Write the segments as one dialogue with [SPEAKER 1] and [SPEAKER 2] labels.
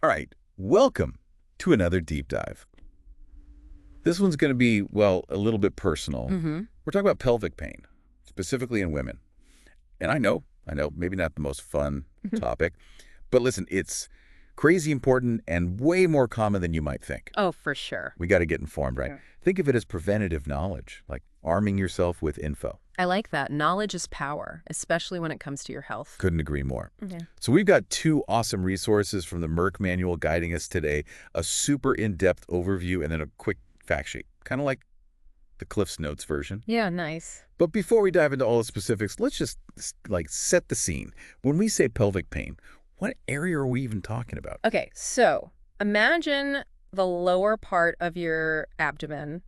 [SPEAKER 1] All right, welcome to another deep dive. This one's going to be, well, a little bit personal.
[SPEAKER 2] Mm-hmm.
[SPEAKER 1] We're talking about pelvic pain, specifically in women. And I know, maybe not the most fun topic, but listen, it's crazy important and way more common than you might think.
[SPEAKER 2] Oh, for sure.
[SPEAKER 1] We got to get informed, right?
[SPEAKER 2] Yeah.
[SPEAKER 1] Think of it as preventative knowledge, like arming yourself with info.
[SPEAKER 2] I like that. Knowledge is power, especially when it comes to your health.
[SPEAKER 1] Couldn't agree more.
[SPEAKER 2] Yeah.
[SPEAKER 1] So we've got two awesome resources from the Merck Manual guiding us today, a super in-depth overview and then a quick fact sheet, kind of like the Cliff's Notes version.
[SPEAKER 2] Yeah, nice.
[SPEAKER 1] But before we dive into all the specifics, let's just like set the scene. When we say pelvic pain, what area are we even talking about?
[SPEAKER 2] Okay, so imagine the lower part of your abdomen,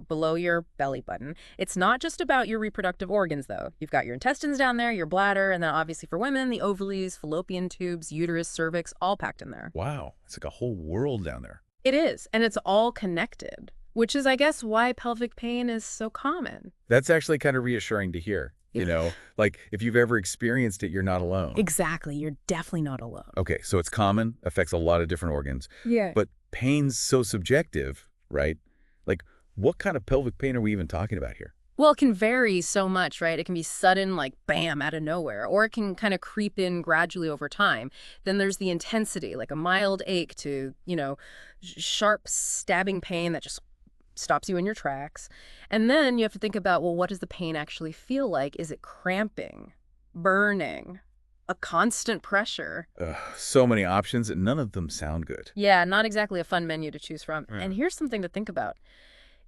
[SPEAKER 2] below your belly button. It's not just about your reproductive organs, though. You've got your intestines down there, your bladder, and then obviously for women, the ovaries, fallopian tubes, uterus, cervix, all packed in there.
[SPEAKER 1] Wow, it's like a whole world down there.
[SPEAKER 2] It is, and it's all connected, which is, I guess, why pelvic pain is so common.
[SPEAKER 1] That's actually kind of reassuring to hear. Like if you've ever experienced it, you're not alone.
[SPEAKER 2] Exactly. You're definitely not alone.
[SPEAKER 1] Okay, so it's common, affects a lot of different organs,
[SPEAKER 2] Yeah.
[SPEAKER 1] but pain's so subjective, right? Like, what kind of pelvic pain are we even talking about here?
[SPEAKER 2] Well, it can vary so much, right? It can be sudden, like bam, out of nowhere, or it can kind of creep in gradually over time. Then there's the intensity, like a mild ache to, sharp stabbing pain that just stops you in your tracks. And then you have to think about, well, what does the pain actually feel like? Is it cramping, burning, a constant pressure?
[SPEAKER 1] Ugh, so many options, and none of them sound good.
[SPEAKER 2] Yeah, not exactly a fun menu to choose from.
[SPEAKER 1] Yeah.
[SPEAKER 2] And here's something to think about.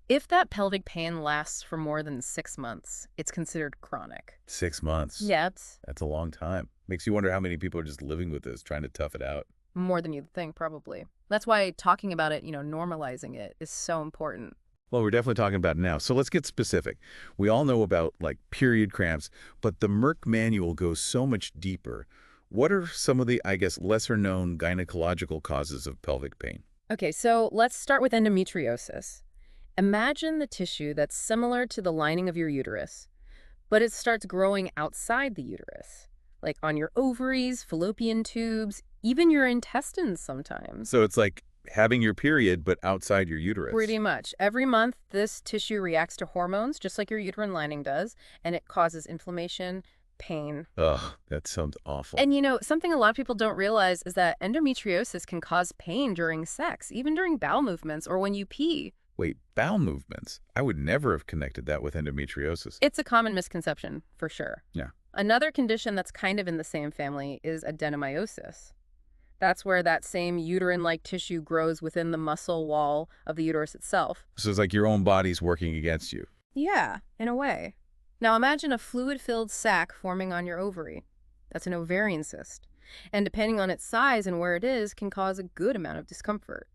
[SPEAKER 2] If that pelvic pain lasts for more than 6 months, it's considered chronic.
[SPEAKER 1] 6 months.
[SPEAKER 2] Yeah, it's
[SPEAKER 1] That's a long time. Makes you wonder how many people are just living with this, trying to tough it out.
[SPEAKER 2] more than you'd think, probably. That's why talking about it, normalizing it is so important.
[SPEAKER 1] Well, we're definitely talking about it now. So let's get specific. We all know about like period cramps, but the Merck manual goes so much deeper. What are some of the, I guess, lesser known gynecological causes of pelvic pain?
[SPEAKER 2] Okay, so let's start with endometriosis. Imagine the tissue that's similar to the lining of your uterus, but it starts growing outside the uterus, like on your ovaries, fallopian tubes, even your intestines sometimes.
[SPEAKER 1] So it's like having your period, but outside your uterus.
[SPEAKER 2] Pretty much. Every month, this tissue reacts to hormones, just like your uterine lining does, and it causes inflammation, pain.
[SPEAKER 1] Ugh, that sounds awful.
[SPEAKER 2] And something a lot of people don't realize is that endometriosis can cause pain during sex, even during bowel movements or when you pee.
[SPEAKER 1] Wait, bowel movements? I would never have connected that with endometriosis.
[SPEAKER 2] It's a common misconception, for sure.
[SPEAKER 1] Yeah.
[SPEAKER 2] Another condition that's kind of in the same family is adenomyosis. That's where that same uterine-like tissue grows within the muscle wall of the uterus itself.
[SPEAKER 1] So it's like your own body's working against you.
[SPEAKER 2] Yeah, in a way. Now imagine a fluid-filled sac forming on your ovary. That's an ovarian cyst. And depending on its size and where it is, can cause a good amount of discomfort.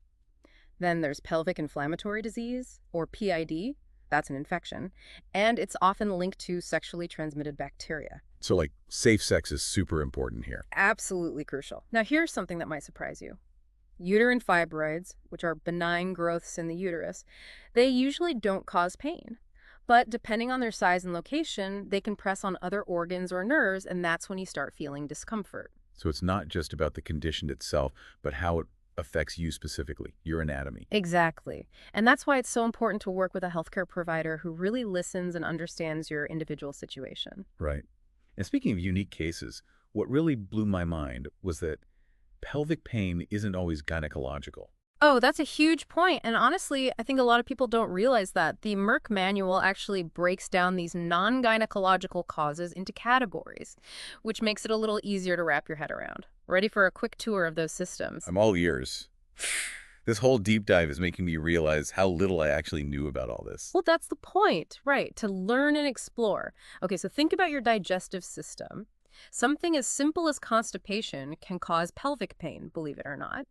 [SPEAKER 2] Then there's pelvic inflammatory disease, or PID. That's an infection. And it's often linked to sexually transmitted bacteria.
[SPEAKER 1] So like safe sex is super important here.
[SPEAKER 2] Absolutely crucial. Now here's something that might surprise you. Uterine fibroids, which are benign growths in the uterus, they usually don't cause pain. But depending on their size and location, they can press on other organs or nerves, and that's when you start feeling discomfort.
[SPEAKER 1] So it's not just about the condition itself, but how it affects you specifically, your anatomy.
[SPEAKER 2] Exactly. And that's why it's so important to work with a healthcare provider who really listens and understands your individual situation.
[SPEAKER 1] Right. And speaking of unique cases, what really blew my mind was that pelvic pain isn't always gynecological.
[SPEAKER 2] Oh, that's a huge point. And honestly, I think a lot of people don't realize that. The Merck manual actually breaks down these non-gynecological causes into categories, which makes it a little easier to wrap your head around. Ready for a quick tour of those systems?
[SPEAKER 1] I'm all ears. This whole deep dive is making me realize how little I actually knew about all this.
[SPEAKER 2] Well, that's the point, right? To learn and explore. Okay, so think about your digestive system. Something as simple as constipation can cause pelvic pain, believe it or not.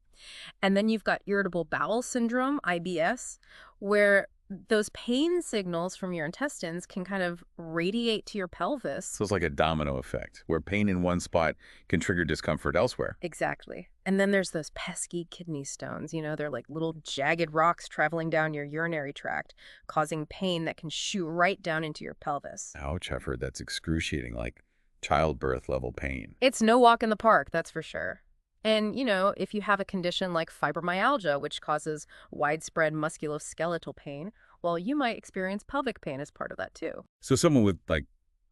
[SPEAKER 2] And then you've got irritable bowel syndrome, IBS, where those pain signals from your intestines can kind of radiate to your pelvis.
[SPEAKER 1] So it's like a domino effect, where pain in one spot can trigger discomfort elsewhere.
[SPEAKER 2] Exactly. And then there's those pesky kidney stones. They're like little jagged rocks traveling down your urinary tract, causing pain that can shoot right down into your pelvis.
[SPEAKER 1] Ouch, I've heard that's excruciating, like childbirth level pain.
[SPEAKER 2] It's no walk in the park, that's for sure. And, if you have a condition like fibromyalgia, which causes widespread musculoskeletal pain, well, you might experience pelvic pain as part of that too.
[SPEAKER 1] So someone with, like,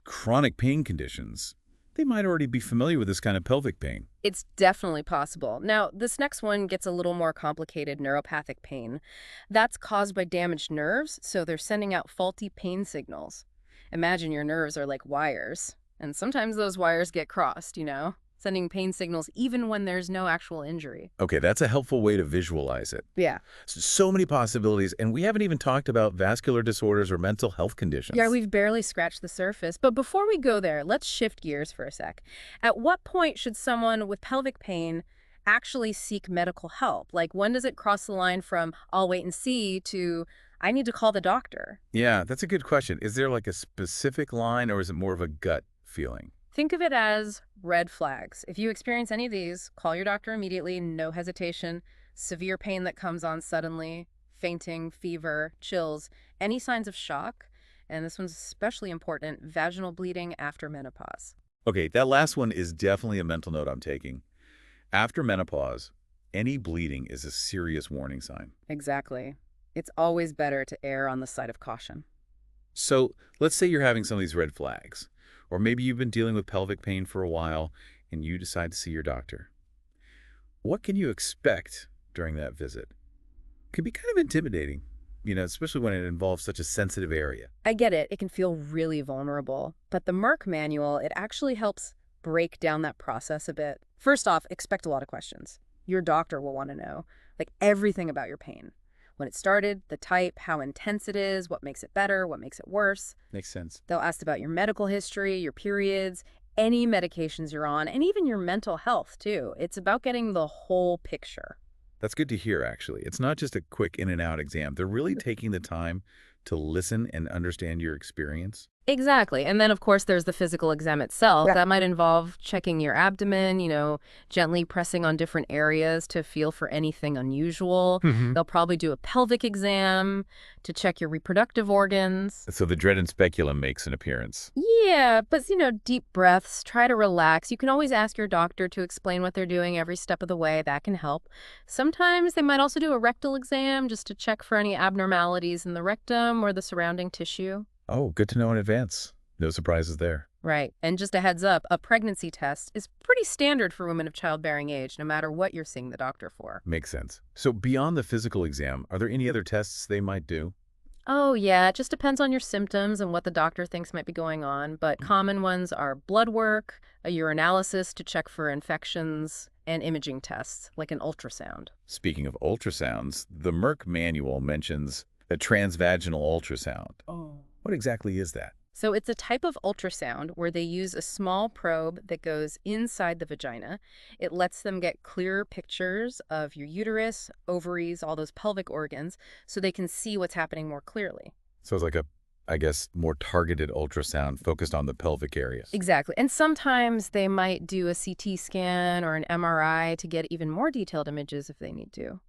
[SPEAKER 1] chronic pain conditions, they might already be familiar with this kind of pelvic pain.
[SPEAKER 2] It's definitely possible. Now, this next one gets a little more complicated: neuropathic pain. That's caused by damaged nerves, so they're sending out faulty pain signals. Imagine your nerves are like wires, and sometimes those wires get crossed, sending pain signals even when there's no actual injury.
[SPEAKER 1] Okay, that's a helpful way to visualize it.
[SPEAKER 2] Yeah.
[SPEAKER 1] So many possibilities, and we haven't even talked about vascular disorders or mental health conditions.
[SPEAKER 2] Yeah, we've barely scratched the surface. But before we go there, let's shift gears for a sec. At what point should someone with pelvic pain actually seek medical help? Like, when does it cross the line from "I'll wait and see" to "I need to call the doctor"?
[SPEAKER 1] Yeah, that's a good question. Is there like a specific line, or is it more of a gut feeling?
[SPEAKER 2] Think of it as red flags. If you experience any of these, call your doctor immediately, no hesitation. Severe pain that comes on suddenly, fainting, fever, chills, any signs of shock, and this one's especially important: vaginal bleeding after menopause.
[SPEAKER 1] Okay, that last one is definitely a mental note I'm taking. After menopause, any bleeding is a serious warning sign.
[SPEAKER 2] Exactly. It's always better to err on the side of caution.
[SPEAKER 1] So let's say you're having some of these red flags, or maybe you've been dealing with pelvic pain for a while and you decide to see your doctor. What can you expect during that visit? It can be kind of intimidating, especially when it involves such a sensitive area.
[SPEAKER 2] I get it. It can feel really vulnerable. But the Merck manual, it actually helps break down that process a bit. First off, expect a lot of questions. Your doctor will want to know, like, everything about your pain: when it started, the type, how intense it is, what makes it better, what makes it worse.
[SPEAKER 1] Makes sense.
[SPEAKER 2] They'll ask about your medical history, your periods, any medications you're on, and even your mental health, too. It's about getting the whole picture.
[SPEAKER 1] That's good to hear, actually. It's not just a quick in and out exam. They're really taking the time to listen and understand your experience.
[SPEAKER 2] Exactly. And then, of course, there's the physical exam itself.
[SPEAKER 1] Yeah.
[SPEAKER 2] That might involve checking your abdomen, gently pressing on different areas to feel for anything unusual. They'll probably do a pelvic exam to check your reproductive organs.
[SPEAKER 1] So the dreaded speculum makes an appearance.
[SPEAKER 2] Yeah, but, deep breaths, try to relax. You can always ask your doctor to explain what they're doing every step of the way. That can help. Sometimes they might also do a rectal exam just to check for any abnormalities in the rectum or the surrounding tissue.
[SPEAKER 1] Oh, good to know in advance. No surprises there.
[SPEAKER 2] Right. And just a heads up, a pregnancy test is pretty standard for women of childbearing age, no matter what you're seeing the doctor for.
[SPEAKER 1] Makes sense. So beyond the physical exam, are there any other tests they might do?
[SPEAKER 2] Oh, yeah, it just depends on your symptoms and what the doctor thinks might be going on. But common ones are blood work, a urinalysis to check for infections, and imaging tests, like an ultrasound.
[SPEAKER 1] Speaking of ultrasounds, the Merck manual mentions a transvaginal ultrasound.
[SPEAKER 2] Oh.
[SPEAKER 1] What exactly is that?
[SPEAKER 2] So it's a type of ultrasound where they use a small probe that goes inside the vagina. It lets them get clearer pictures of your uterus, ovaries, all those pelvic organs, so they can see what's happening more clearly.
[SPEAKER 1] So it's like I guess, more targeted ultrasound focused on the pelvic areas.
[SPEAKER 2] Exactly. And sometimes they might do a CT scan or an MRI to get even more detailed images if they need to.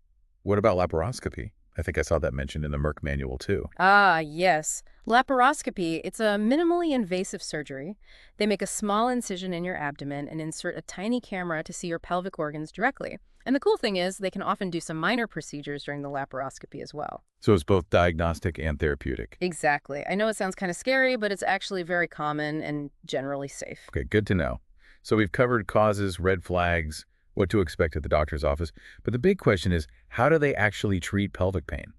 [SPEAKER 1] What about laparoscopy? I think I saw that mentioned in the Merck manual, too.
[SPEAKER 2] Ah, yes. Laparoscopy, it's a minimally invasive surgery. They make a small incision in your abdomen and insert a tiny camera to see your pelvic organs directly. And the cool thing is they can often do some minor procedures during the laparoscopy as well.
[SPEAKER 1] So it's both diagnostic and therapeutic.
[SPEAKER 2] Exactly. I know it sounds kind of scary, but it's actually very common and generally safe.
[SPEAKER 1] Okay, good to know. So we've covered causes, red flags, what to expect at the doctor's office. But the big question is, how do they actually treat pelvic pain?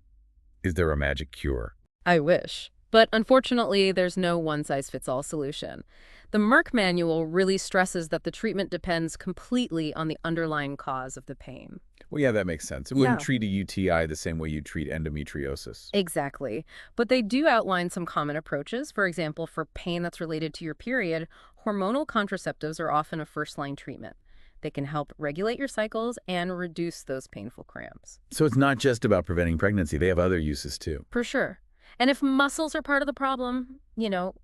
[SPEAKER 1] Is there a magic cure?
[SPEAKER 2] I wish. But unfortunately, there's no one-size-fits-all solution. The Merck manual really stresses that the treatment depends completely on the underlying cause of the pain.
[SPEAKER 1] Well, yeah, that makes sense. It wouldn't treat a UTI the same way you treat endometriosis.
[SPEAKER 2] Exactly. But they do outline some common approaches. For example, for pain that's related to your period, hormonal contraceptives are often a first-line treatment. They can help regulate your cycles and reduce those painful cramps.
[SPEAKER 1] So it's not just about preventing pregnancy. They have other uses, too.
[SPEAKER 2] For sure. And if muscles are part of the problem,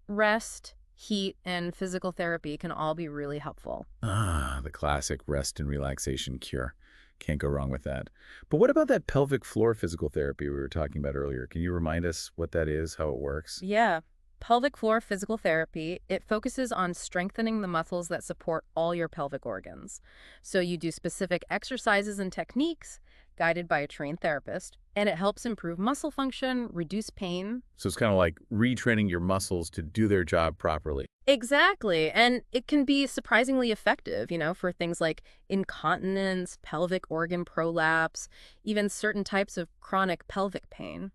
[SPEAKER 2] rest, heat, and physical therapy can all be really helpful.
[SPEAKER 1] Ah, the classic rest and relaxation cure. Can't go wrong with that. But what about that pelvic floor physical therapy we were talking about earlier? Can you remind us what that is, how it works?
[SPEAKER 2] Yeah. Pelvic floor physical therapy, it focuses on strengthening the muscles that support all your pelvic organs. So you do specific exercises and techniques guided by a trained therapist, and it helps improve muscle function, reduce pain.
[SPEAKER 1] So it's kind of like retraining your muscles to do their job properly.
[SPEAKER 2] Exactly. And it can be surprisingly effective, for things like incontinence, pelvic organ prolapse, even certain types of chronic pelvic pain.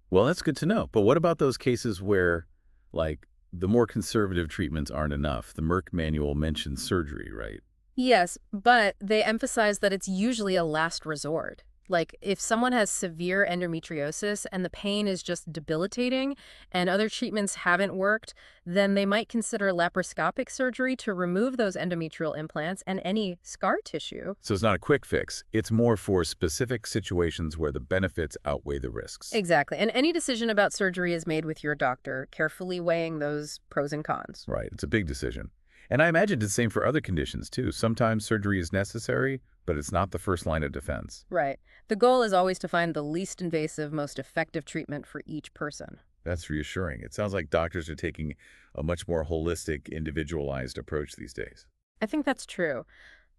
[SPEAKER 1] Well, that's good to know. But what about those cases where, like, the more conservative treatments aren't enough? The Merck manual mentions surgery, right?
[SPEAKER 2] Yes, but they emphasize that it's usually a last resort. Like, if someone has severe endometriosis and the pain is just debilitating and other treatments haven't worked, then they might consider laparoscopic surgery to remove those endometrial implants and any scar tissue.
[SPEAKER 1] So it's not a quick fix. It's more for specific situations where the benefits outweigh the risks.
[SPEAKER 2] Exactly. And any decision about surgery is made with your doctor, carefully weighing those pros and cons.
[SPEAKER 1] Right. It's a big decision. And I imagine it's the same for other conditions, too. Sometimes surgery is necessary, but it's not the first line of defense.
[SPEAKER 2] Right. The goal is always to find the least invasive, most effective treatment for each person.
[SPEAKER 1] That's reassuring. It sounds like doctors are taking a much more holistic, individualized approach these days.
[SPEAKER 2] I think that's true.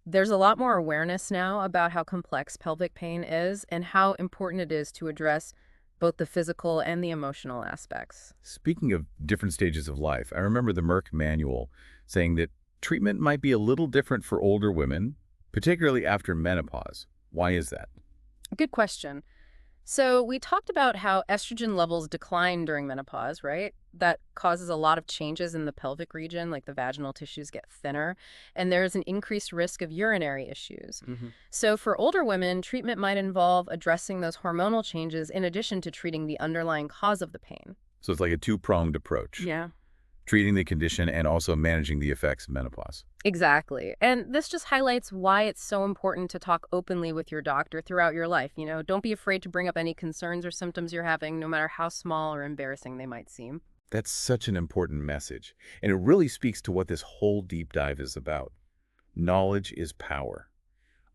[SPEAKER 2] There's a lot more awareness now about how complex pelvic pain is and how important it is to address both the physical and the emotional aspects.
[SPEAKER 1] Speaking of different stages of life, I remember the Merck manual saying that treatment might be a little different for older women, particularly after menopause. Why is that?
[SPEAKER 2] Good question. So we talked about how estrogen levels decline during menopause, right? That causes a lot of changes in the pelvic region, like the vaginal tissues get thinner, and there's an increased risk of urinary issues. So for older women, treatment might involve addressing those hormonal changes in addition to treating the underlying cause of the pain.
[SPEAKER 1] So it's like a two-pronged approach.
[SPEAKER 2] Yeah.
[SPEAKER 1] Treating the condition and also managing the effects of menopause.
[SPEAKER 2] Exactly. And this just highlights why it's so important to talk openly with your doctor throughout your life. Don't be afraid to bring up any concerns or symptoms you're having, no matter how small or embarrassing they might seem.
[SPEAKER 1] That's such an important message, and it really speaks to what this whole deep dive is about. Knowledge is power.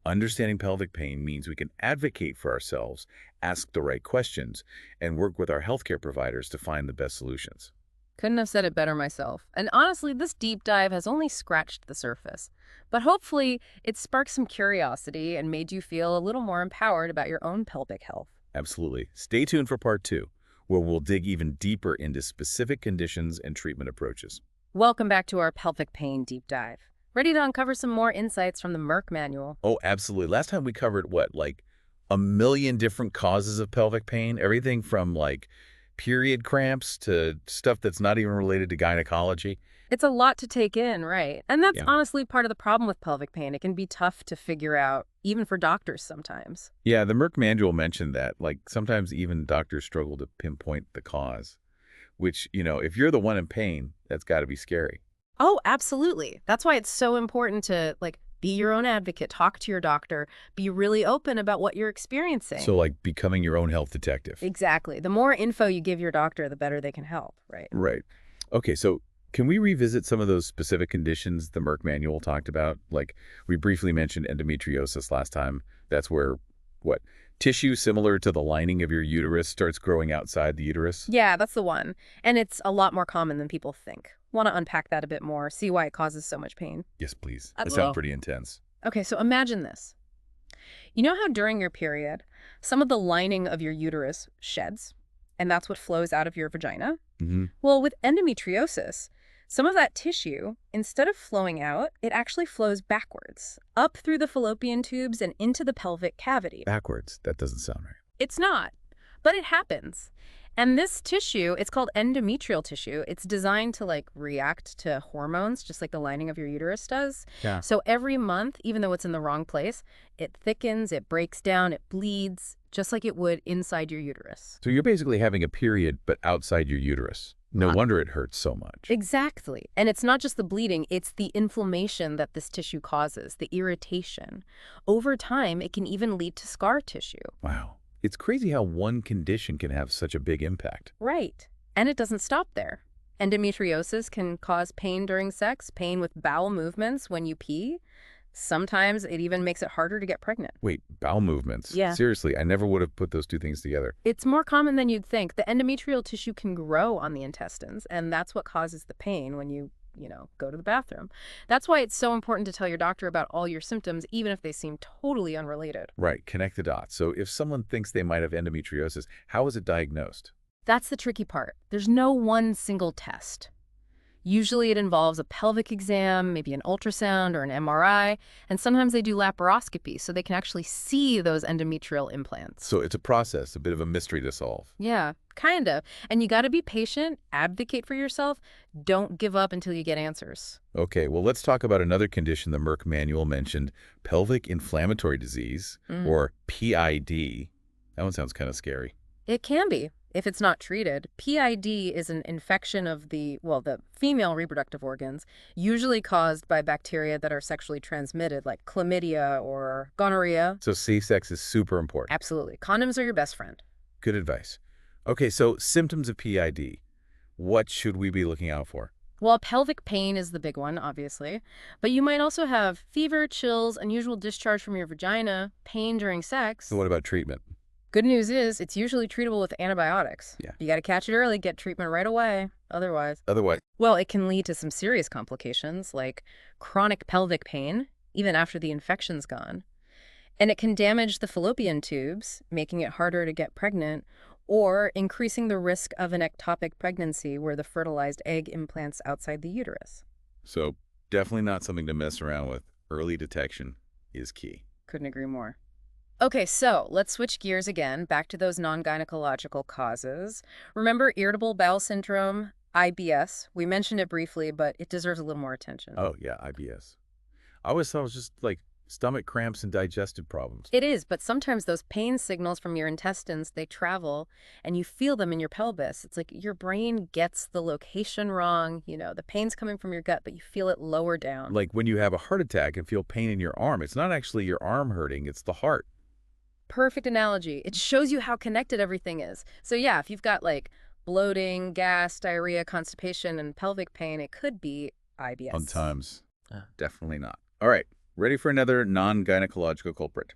[SPEAKER 1] Understanding pelvic pain means we can advocate for ourselves, ask the right questions, and work with our healthcare providers to find the best solutions.
[SPEAKER 2] Couldn't have said it better myself. And honestly, this deep dive has only scratched the surface. But hopefully, it sparked some curiosity and made you feel a little more empowered about your own pelvic health.
[SPEAKER 1] Absolutely. Stay tuned for part 2, where we'll dig even deeper into specific conditions and treatment approaches.
[SPEAKER 2] Welcome back to our pelvic pain deep dive. Ready to uncover some more insights from the Merck manual?
[SPEAKER 1] Oh, absolutely. Last time we covered, what, like a million different causes of pelvic pain? Everything from, like, period cramps to stuff that's not even related to gynecology.
[SPEAKER 2] It's a lot to take in, right? And that's
[SPEAKER 1] Yeah.
[SPEAKER 2] honestly part of the problem with pelvic pain. It can be tough to figure out, even for doctors sometimes.
[SPEAKER 1] Yeah, the Merck manual mentioned that. Like, sometimes even doctors struggle to pinpoint the cause, which, if you're the one in pain, that's got to be scary.
[SPEAKER 2] Oh, absolutely. That's why it's so important to, be your own advocate, talk to your doctor, be really open about what you're experiencing.
[SPEAKER 1] So, like, becoming your own health detective.
[SPEAKER 2] Exactly. The more info you give your doctor, the better they can help, right?
[SPEAKER 1] Right. Okay, so can we revisit some of those specific conditions the Merck manual talked about? Like, we briefly mentioned endometriosis last time. That's where, what, tissue similar to the lining of your uterus starts growing outside the uterus?
[SPEAKER 2] Yeah, that's the one. And it's a lot more common than people think. Want to unpack that a bit more, see why it causes so much pain?
[SPEAKER 1] Yes, please.
[SPEAKER 2] I
[SPEAKER 1] That
[SPEAKER 2] will.
[SPEAKER 1] sounds pretty intense.
[SPEAKER 2] Okay, so imagine this. You know how during your period, some of the lining of your uterus sheds, and that's what flows out of your vagina?
[SPEAKER 1] Mm-hmm.
[SPEAKER 2] Well, with endometriosis, some of that tissue, instead of flowing out, it actually flows backwards, up through the fallopian tubes and into the pelvic cavity.
[SPEAKER 1] Backwards. That doesn't sound right.
[SPEAKER 2] It's not, but it happens. And this tissue, it's called endometrial tissue. It's designed to react to hormones, just like the lining of your uterus does.
[SPEAKER 1] Yeah.
[SPEAKER 2] So every month, even though it's in the wrong place, it thickens, it breaks down, it bleeds, just like it would inside your uterus.
[SPEAKER 1] So you're basically having a period, but outside your uterus. No wonder it hurts so much.
[SPEAKER 2] Exactly. And it's not just the bleeding, it's the inflammation that this tissue causes, the irritation. Over time, it can even lead to scar tissue.
[SPEAKER 1] Wow. It's crazy how one condition can have such a big impact.
[SPEAKER 2] Right. And it doesn't stop there. Endometriosis can cause pain during sex, pain with bowel movements when you pee. Sometimes it even makes it harder to get pregnant.
[SPEAKER 1] Wait, bowel movements.
[SPEAKER 2] Yeah.
[SPEAKER 1] Seriously, I never would have put those two things together.
[SPEAKER 2] It's more common than you'd think. The endometrial tissue can grow on the intestines, and that's what causes the pain when you go to the bathroom. That's why it's so important to tell your doctor about all your symptoms, even if they seem totally unrelated.
[SPEAKER 1] Right, connect the dots. So if someone thinks they might have endometriosis, how is it diagnosed?
[SPEAKER 2] That's the tricky part. There's no one single test. Usually it involves a pelvic exam, maybe an ultrasound or an MRI, and sometimes they do laparoscopy so they can actually see those endometrial implants.
[SPEAKER 1] So it's a process, a bit of a mystery to solve.
[SPEAKER 2] Yeah, kind of. And you got to be patient, advocate for yourself, don't give up until you get answers.
[SPEAKER 1] Okay, well, let's talk about another condition the Merck manual mentioned, pelvic inflammatory disease, or PID. That one sounds kind of scary.
[SPEAKER 2] It can be, if it's not treated. PID is an infection of the female reproductive organs, usually caused by bacteria that are sexually transmitted, like chlamydia or gonorrhea.
[SPEAKER 1] So safe sex is super important.
[SPEAKER 2] Absolutely. Condoms are your best friend.
[SPEAKER 1] Good advice. Okay, so symptoms of PID. What should we be looking out for?
[SPEAKER 2] Well, pelvic pain is the big one, obviously. But you might also have fever, chills, unusual discharge from your vagina, pain during sex.
[SPEAKER 1] So what about treatment?
[SPEAKER 2] Good news is it's usually treatable with antibiotics.
[SPEAKER 1] Yeah.
[SPEAKER 2] You got to catch it early, get treatment right away. Otherwise, well, it can lead to some serious complications like chronic pelvic pain, even after the infection's gone. And it can damage the fallopian tubes, making it harder to get pregnant, or increasing the risk of an ectopic pregnancy where the fertilized egg implants outside the uterus.
[SPEAKER 1] So definitely not something to mess around with. Early detection is key.
[SPEAKER 2] Couldn't agree more. Okay, so let's switch gears again, back to those non-gynecological causes. Remember irritable bowel syndrome, IBS? We mentioned it briefly, but it deserves a little more attention.
[SPEAKER 1] Oh, yeah, IBS. I always thought it was just like stomach cramps and digestive problems.
[SPEAKER 2] It is, but sometimes those pain signals from your intestines, they travel, and you feel them in your pelvis. It's like your brain gets the location wrong. The pain's coming from your gut, but you feel it lower down.
[SPEAKER 1] Like when you have a heart attack and feel pain in your arm. It's not actually your arm hurting, it's the heart.
[SPEAKER 2] Perfect analogy. It shows you how connected everything is. So yeah, if you've got like bloating, gas, diarrhea, constipation, and pelvic pain, it could be IBS.
[SPEAKER 1] Sometimes. Definitely not. All right, ready for another non-gynecological culprit.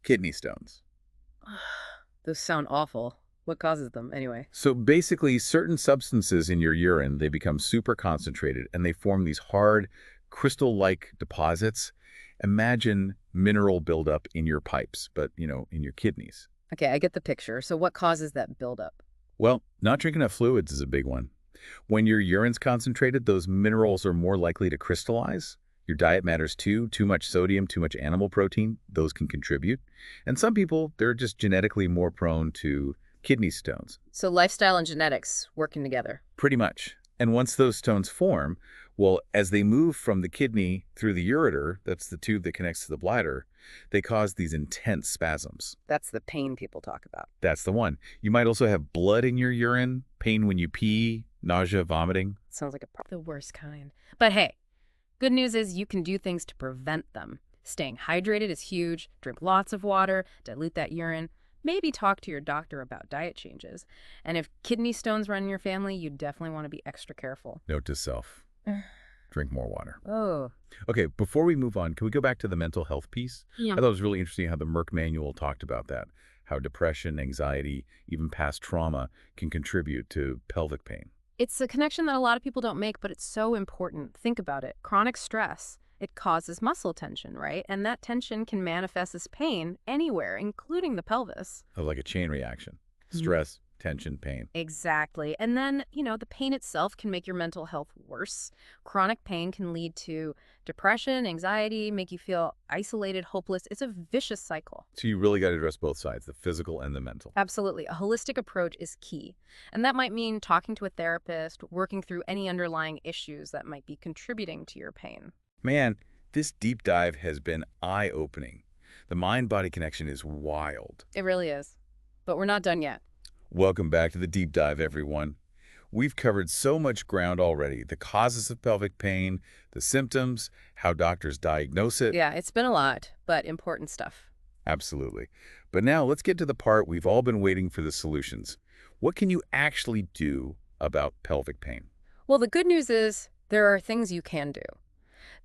[SPEAKER 1] Kidney stones.
[SPEAKER 2] Those sound awful. What causes them anyway?
[SPEAKER 1] So basically, certain substances in your urine, they become super concentrated and they form these hard, crystal-like deposits. Imagine mineral buildup in your pipes, but, in your kidneys.
[SPEAKER 2] Okay, I get the picture. So what causes that buildup?
[SPEAKER 1] Well, not drinking enough fluids is a big one. When your urine's concentrated, those minerals are more likely to crystallize. Your diet matters too. Too much sodium, too much animal protein, those can contribute. And some people, they're just genetically more prone to kidney stones.
[SPEAKER 2] So lifestyle and genetics working together.
[SPEAKER 1] Pretty much. And once those stones form, well, as they move from the kidney through the ureter, that's the tube that connects to the bladder, they cause these intense spasms.
[SPEAKER 2] That's the pain people talk about.
[SPEAKER 1] That's the one. You might also have blood in your urine, pain when you pee, nausea, vomiting.
[SPEAKER 2] Sounds like the worst kind. But hey, good news is you can do things to prevent them. Staying hydrated is huge. Drink lots of water, dilute that urine. Maybe talk to your doctor about diet changes. And if kidney stones run in your family, you definitely want to be extra careful.
[SPEAKER 1] Note to self. Drink more water.
[SPEAKER 2] Oh.
[SPEAKER 1] Okay, before we move on, can we go back to the mental health piece?
[SPEAKER 2] Yeah.
[SPEAKER 1] I thought it was really interesting how the Merck manual talked about that, how depression, anxiety, even past trauma can contribute to pelvic pain.
[SPEAKER 2] It's a connection that a lot of people don't make, but it's so important. Think about it. Chronic stress, it causes muscle tension, right? And that tension can manifest as pain anywhere, including the pelvis.
[SPEAKER 1] Oh, like a chain reaction. Stress, tension, pain.
[SPEAKER 2] Exactly. And then, the pain itself can make your mental health worse. Chronic pain can lead to depression, anxiety, make you feel isolated, hopeless. It's a vicious cycle.
[SPEAKER 1] So you really got to address both sides, the physical and the mental.
[SPEAKER 2] Absolutely. A holistic approach is key. And that might mean talking to a therapist, working through any underlying issues that might be contributing to your pain.
[SPEAKER 1] Man, this deep dive has been eye-opening. The mind-body connection is wild.
[SPEAKER 2] It really is. But we're not done yet.
[SPEAKER 1] Welcome back to the deep dive, everyone. We've covered so much ground already. The causes of pelvic pain, the symptoms, how doctors diagnose it.
[SPEAKER 2] Yeah, it's been a lot, but important stuff.
[SPEAKER 1] Absolutely. But now let's get to the part we've all been waiting for, the solutions. What can you actually do about pelvic pain?
[SPEAKER 2] Well, the good news is there are things you can do.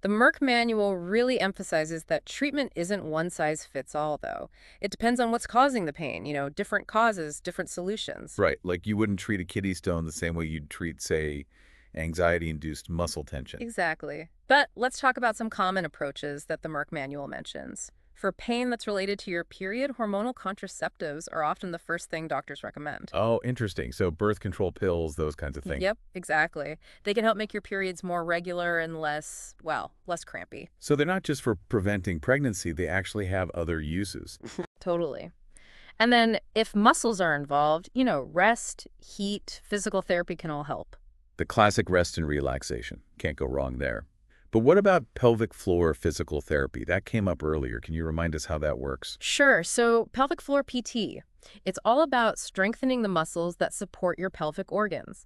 [SPEAKER 2] The Merck manual really emphasizes that treatment isn't one size fits all, though. It depends on what's causing the pain, different causes, different solutions.
[SPEAKER 1] Right, like you wouldn't treat a kidney stone the same way you'd treat, say, anxiety-induced muscle tension.
[SPEAKER 2] Exactly. But let's talk about some common approaches that the Merck manual mentions. For pain that's related to your period, hormonal contraceptives are often the first thing doctors recommend.
[SPEAKER 1] Oh, interesting. So birth control pills, those kinds of things.
[SPEAKER 2] Yep, exactly. They can help make your periods more regular and less crampy.
[SPEAKER 1] So they're not just for preventing pregnancy, they actually have other uses.
[SPEAKER 2] Totally. And then if muscles are involved, rest, heat, physical therapy can all help.
[SPEAKER 1] The classic rest and relaxation. Can't go wrong there. But what about pelvic floor physical therapy? That came up earlier. Can you remind us how that works?
[SPEAKER 2] Sure. So pelvic floor PT, it's all about strengthening the muscles that support your pelvic organs.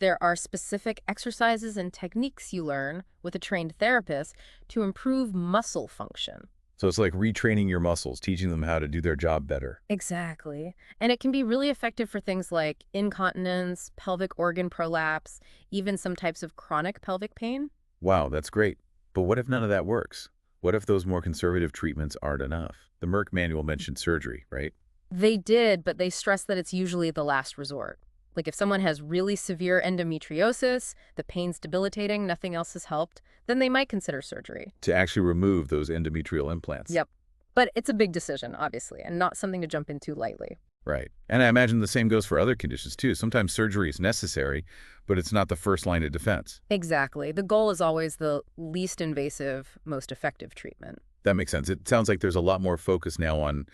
[SPEAKER 2] There are specific exercises and techniques you learn with a trained therapist to improve muscle function.
[SPEAKER 1] So it's like retraining your muscles, teaching them how to do their job better.
[SPEAKER 2] Exactly. And it can be really effective for things like incontinence, pelvic organ prolapse, even some types of chronic pelvic pain.
[SPEAKER 1] Wow, that's great. But what if none of that works? What if those more conservative treatments aren't enough? The Merck manual mentioned surgery, right?
[SPEAKER 2] They did, but they stress that it's usually the last resort. Like if someone has really severe endometriosis, the pain's debilitating, nothing else has helped, then they might consider surgery.
[SPEAKER 1] To actually remove those endometrial implants.
[SPEAKER 2] Yep. But it's a big decision, obviously, and not something to jump into lightly.
[SPEAKER 1] Right. And I imagine the same goes for other conditions too. Sometimes surgery is necessary, but it's not the first line of defense.
[SPEAKER 2] Exactly. The goal is always the least invasive, most effective treatment.
[SPEAKER 1] That makes sense. It sounds like there's a lot more focus now on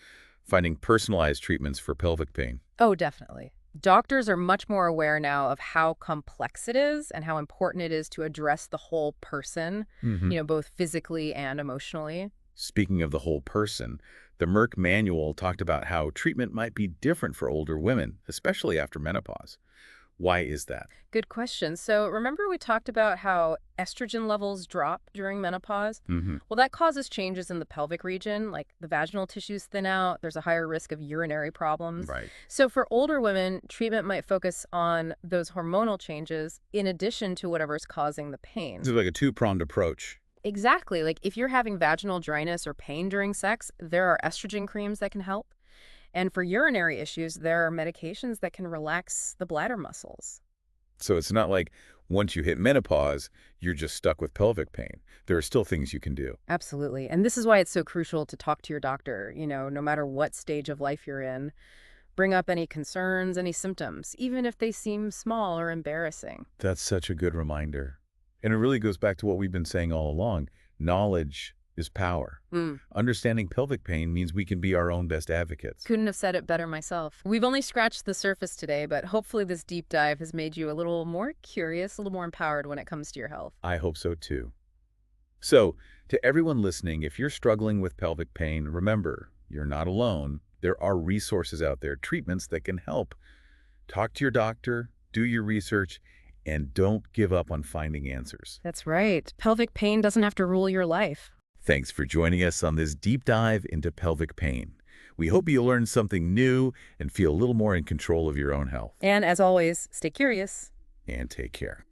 [SPEAKER 1] finding personalized treatments for pelvic pain.
[SPEAKER 2] Oh, definitely. Doctors are much more aware now of how complex it is and how important it is to address the whole person, both physically and emotionally.
[SPEAKER 1] Speaking of the whole person, the Merck manual talked about how treatment might be different for older women, especially after menopause. Why is that?
[SPEAKER 2] Good question. So remember we talked about how estrogen levels drop during menopause? Well, that causes changes in the pelvic region, like the vaginal tissues thin out, there's a higher risk of urinary problems.
[SPEAKER 1] Right.
[SPEAKER 2] So for older women, treatment might focus on those hormonal changes in addition to whatever's causing the pain.
[SPEAKER 1] This is like a two-pronged approach.
[SPEAKER 2] Exactly. Like if you're having vaginal dryness or pain during sex, there are estrogen creams that can help. And for urinary issues, there are medications that can relax the bladder muscles.
[SPEAKER 1] So it's not like once you hit menopause, you're just stuck with pelvic pain. There are still things you can do.
[SPEAKER 2] Absolutely. And this is why it's so crucial to talk to your doctor, no matter what stage of life you're in. Bring up any concerns, any symptoms, even if they seem small or embarrassing.
[SPEAKER 1] That's such a good reminder. And it really goes back to what we've been saying all along. Knowledge is power. Understanding pelvic pain means we can be our own best advocates.
[SPEAKER 2] Couldn't have said it better myself. We've only scratched the surface today, but hopefully this deep dive has made you a little more curious, a little more empowered when it comes to your health.
[SPEAKER 1] I hope so too. So, to everyone listening, if you're struggling with pelvic pain, remember, you're not alone. There are resources out there, treatments that can help. Talk to your doctor, do your research, and don't give up on finding answers.
[SPEAKER 2] That's right. Pelvic pain doesn't have to rule your life.
[SPEAKER 1] Thanks for joining us on this deep dive into pelvic pain. We hope you learned something new and feel a little more in control of your own health.
[SPEAKER 2] And as always, stay curious.
[SPEAKER 1] And take care.